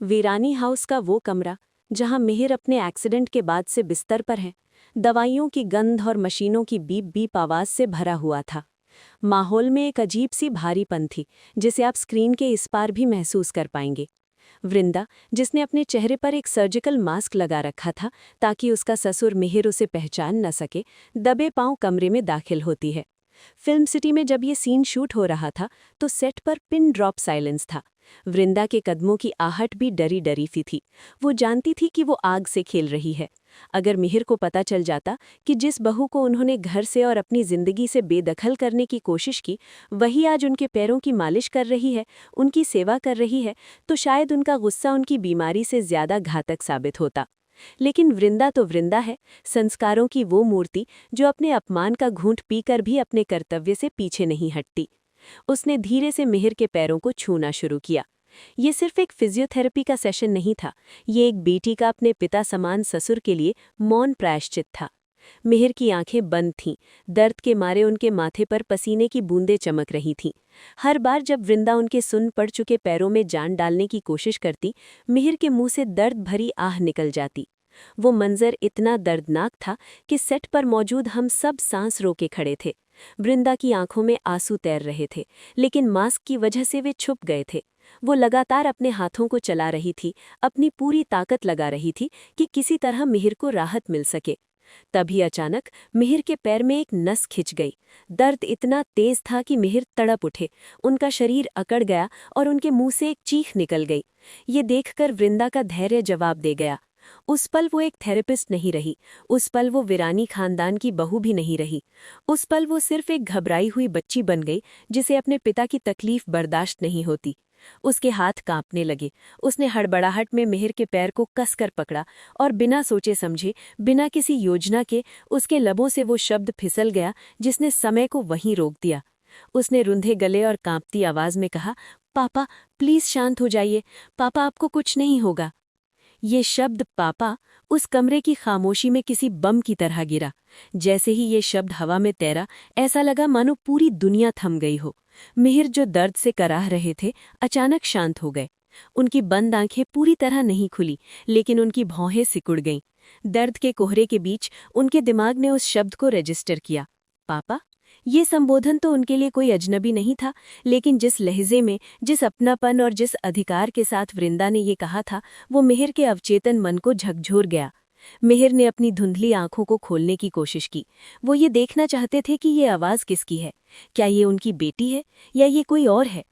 वीरानी house का वो कमरा जहां मिहिर अपने एक्सीडेंट के बाद से बिस्तर पर है, दवाइयों की गंध और मशीनों की बीप बीप आवाज से भरा हुआ था। माहौल में एक अजीब सी भारीपन थी जिसे आप स्क्रीन के इस पार भी महसूस कर पाएंगे। वृंदा, जिसने अपने चेहरे पर एक सर्जिकल मास्क लगा रखा था ताकि उसका ससुर मिहिर उसे पहचान न सके, दबे पांव कमरे में दाखिल होती है। फिल्म सिटी में जब ये सीन शूट हो रहा था तो सेट पर पिन ड्रॉप साइलेंस था। वृंदा के कदमों की आहट भी डरी डरी सी थी। वो जानती थी कि वो आग से खेल रही है। अगर मिहिर को पता चल जाता कि जिस बहू को उन्होंने घर से और अपनी जिंदगी से बेदखल करने की कोशिश की, वही आज उनके पैरों की मालिश कर रही है, उनकी सेवा कर रही है, तो शायद उनका गुस्सा उनकी बीमारी से ज्यादा घातक साबित होता। लेकिन वृंदा तो वृंदा है, संस्कारों की वो मूर्ति जो अपने अपमान का घूंट पीकर भी अपने कर्तव्य से पीछे नहीं हटती। उसने धीरे से मिहिर के पैरों को छूना शुरू किया। ये सिर्फ एक फिजियोथेरेपी का सेशन नहीं था, ये एक बेटी का अपने पिता समान ससुर के लिए मौन प्रायश्चित था। मिहिर की आंखें बंद थीं, दर्द के मारे उनके माथे पर पसीने की बूंदें चमक रही थीं। हर बार जब वृंदा उनके सुन्न पड़ चुके पैरों में जान डालने की कोशिश करती, मिहिर के मुंह से दर्द भरी आह निकल जाती। वो मंजर इतना दर्दनाक था कि सेट पर मौजूद हम सब सांस रोके खड़े थे। वृंदा की आंखों में आंसू तैर रहे थे, लेकिन मास्क की वजह से वे छुप गए थे। वो लगातार अपने हाथों को चला रही थी, अपनी पूरी ताकत लगा रही थी कि किसी तरह मिहिर को राहत मिल सके। तभी अचानक मिहिर के पैर में एक नस खिंच गई। दर्द इतना तेज था कि मिहिर तड़प उठे, उनका शरीर अकड़ गया और उनके मुंह से एक चीख निकल गई। ये देखकर वृंदा का धैर्य जवाब दे गया। उस पल वो एक थेरेपिस्ट नहीं रही, उस पल वो वीरानी खानदान की बहू भी नहीं रही। उस पल वो सिर्फ एक घबराई हुई बच्ची बन गई जिसे अपने पिता की तकलीफ बर्दाश्त नहीं होती। उसके हाथ कांपने लगे। उसने हड़बड़ाहट में मिहिर के पैर को कसकर पकड़ा और बिना सोचे समझे, बिना किसी योजना के, उसके लबों से वो शब्द फिसल गया जिसने समय को वहीं रोक दिया। उसने रुंधे गले और कांपती आवाज में कहा, पापा प्लीज शांत हो जाइए, पापा आपको कुछ नहीं होगा। ये शब्द पापा उस कमरे की खामोशी में किसी बम की तरह गिरा। जैसे ही ये शब्द हवा में तैरा, ऐसा लगा मानो पूरी दुनिया थम गई हो। मिहिर जो दर्द से कराह रहे थे, अचानक शांत हो गए। उनकी बंद आंखें पूरी तरह नहीं खुली, लेकिन उनकी भौहें सिकुड़ गईं। दर्द के कोहरे के बीच उनके दिमाग ने उस शब्द को रजिस्टर किया, पापा। ये संबोधन तो उनके लिए कोई अजनबी नहीं था, लेकिन जिस लहजे में, जिस अपनापन और जिस अधिकार के साथ वृंदा ने ये कहा था, वो मिहिर के अवचेतन मन को झकझोर गया। मिहिर ने अपनी धुंधली आंखों को खोलने की कोशिश की। वो ये देखना चाहते थे कि ये आवाज किसकी है। क्या ये उनकी बेटी है या ये कोई और है?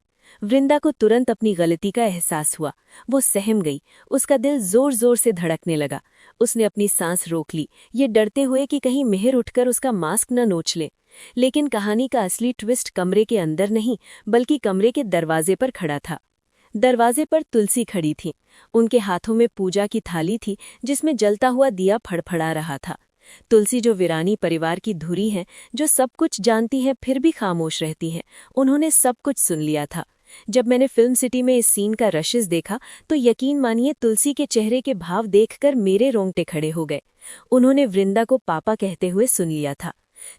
वृंदा को तुरंत अपनी गलती का एहसास हुआ। वो सहम गई, उसका दिल जोर जोर से धड़कने लगा। उसने अपनी सांस रोक ली, ये डरते हुए कि कहीं मिहिर उठकर उसका मास्क न नोच ले। लेकिन कहानी का असली ट्विस्ट कमरे के अंदर नहीं, बल्कि कमरे के दरवाजे पर खड़ा था। दरवाजे पर तुलसी खड़ी थी। उनके हाथों में पूजा की थाली थी जिसमें जलता हुआ दिया फड़फड़ा रहा था। तुलसी जो वीरानी परिवार की धुरी हैं, जो सब कुछ जानती हैं फिर भी खामोश रहती हैं, उन्होंने सब कुछ सुन लिया था। जब मैंने फिल्म सिटी में इस सीन का रशिस देखा तो यकीन मानिए तुलसी के चेहरे के भाव देखकर मेरे रोंगटे खड़े हो गए। उन्होंने वृंदा को पापा कहते हुए सुन लिया था।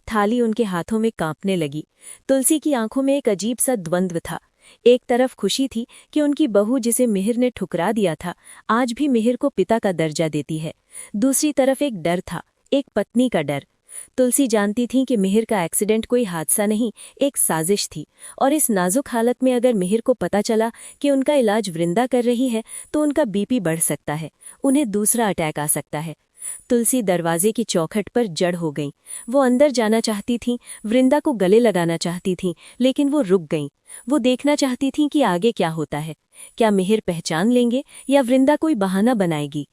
थाली उनके हाथों में कांपने लगी। तुलसी की आंखों में एक अजीब सा द्वंद्व था। एक तरफ खुशी थी कि उनकी बहू जिसे मिहिर ने ठुकरा दिया था, आज भी मिहिर को पिता का दर्जा देती है। दूसरी तरफ एक डर था, एक पत्नी का डर। तुलसी जानती थी कि मिहिर का एक्सीडेंट कोई हादसा नहीं, एक साजिश थी, और इस नाजुक हालत में अगर मिहिर को पता चला कि उनका इलाज वृंदा कर रही है तो उनका बीपी बढ़ सकता है, उन्हें दूसरा अटैक आ सकता है। तुलसी दरवाजे की चौखट पर जड़ हो गईं। वो अंदर जाना चाहती थीं, वृंदा को गले लगाना चाहती थीं, लेकिन वो रुक गईं। वो देखना चाहती थीं कि आगे क्या होता है। क्या मिहिर पहचान लेंगे या वृंदा कोई बहाना बनाएगी।